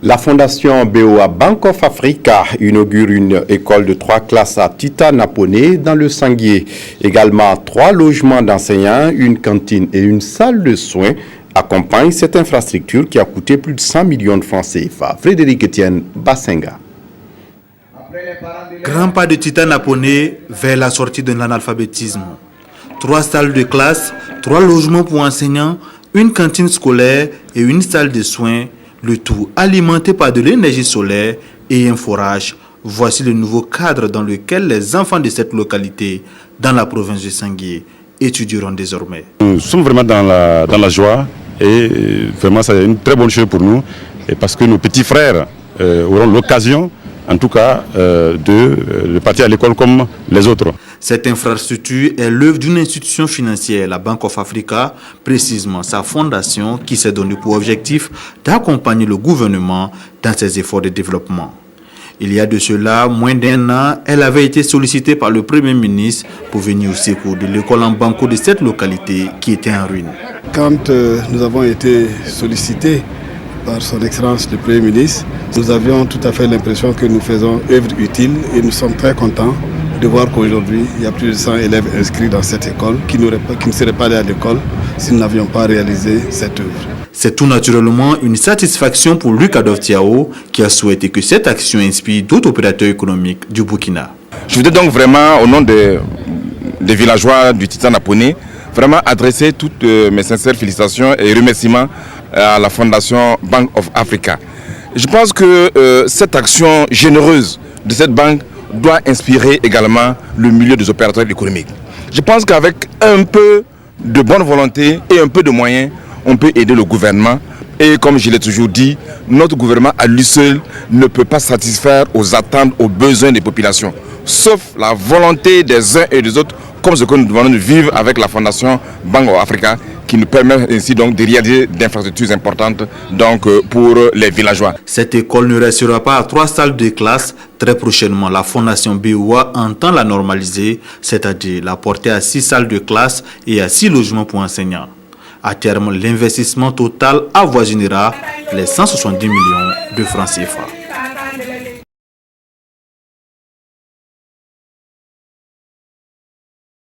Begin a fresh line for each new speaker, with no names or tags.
La fondation BOA Bank of Africa inaugure une école de 3 classes à Tita-Naponé dans le Sanguier. Également 3 logements d'enseignants, une cantine et une salle de soins accompagnent cette infrastructure qui a coûté plus de 100 millions de francs CFA. Frédéric Etienne Bassenga.
Grand pas de Tita-Naponé vers la sortie de l'analphabétisme. 3 salles de classe, 3 logements pour enseignants, une cantine scolaire et une salle de soins. Le tout alimenté par de l'énergie solaire et un forage. Voici le nouveau cadre dans lequel les enfants de cette localité, dans la province de Sanguier, étudieront désormais.
Nous sommes vraiment dans la joie et vraiment c'est une très bonne chose pour nous et parce que nos petits frères auront l'occasion, en tout cas, de partir à l'école comme les autres.
Cette infrastructure est l'œuvre d'une institution financière, la Bank of Africa, précisément sa fondation qui s'est donné pour objectif d'accompagner le gouvernement dans ses efforts de développement. Il y a de cela moins d'1 an, elle avait été sollicitée par le Premier ministre pour venir au secours de l'école en banco de cette localité qui était en ruine.
Quand nous avons été sollicités par son Excellence le Premier ministre, nous avions tout à fait l'impression que nous faisons œuvre utile et nous sommes très contents de voir qu'aujourd'hui, il y a plus de 100 élèves inscrits dans cette école qui ne seraient pas allés à l'école si nous n'avions pas réalisé cette œuvre.
C'est tout naturellement une satisfaction pour Luc Adolphe Thiaw qui a souhaité que cette action inspire d'autres opérateurs économiques du Burkina.
Je voudrais donc vraiment, au nom des villageois du Tita-Naponé, vraiment adresser toutes mes sincères félicitations et remerciements à la Fondation Bank of Africa. Je pense que cette action généreuse de cette banque doit inspirer également le milieu des opérateurs économiques. Je pense qu'avec un peu de bonne volonté et un peu de moyens, on peut aider le gouvernement. Et comme je l'ai toujours dit, notre gouvernement à lui seul ne peut pas satisfaire aux attentes, aux besoins des populations. Sauf la volonté des uns et des autres, comme ce que nous devons vivre avec la Fondation Bank of Africa, qui nous permet ainsi donc de réaliser d'infrastructures importantes donc, pour les villageois.
Cette école ne restera pas à 3 salles de classe. Très prochainement, la Fondation BOA entend la normaliser, c'est-à-dire la porter à 6 salles de classe et à 6 logements pour enseignants. À terme, l'investissement total avoisinera les 170 millions de francs CFA.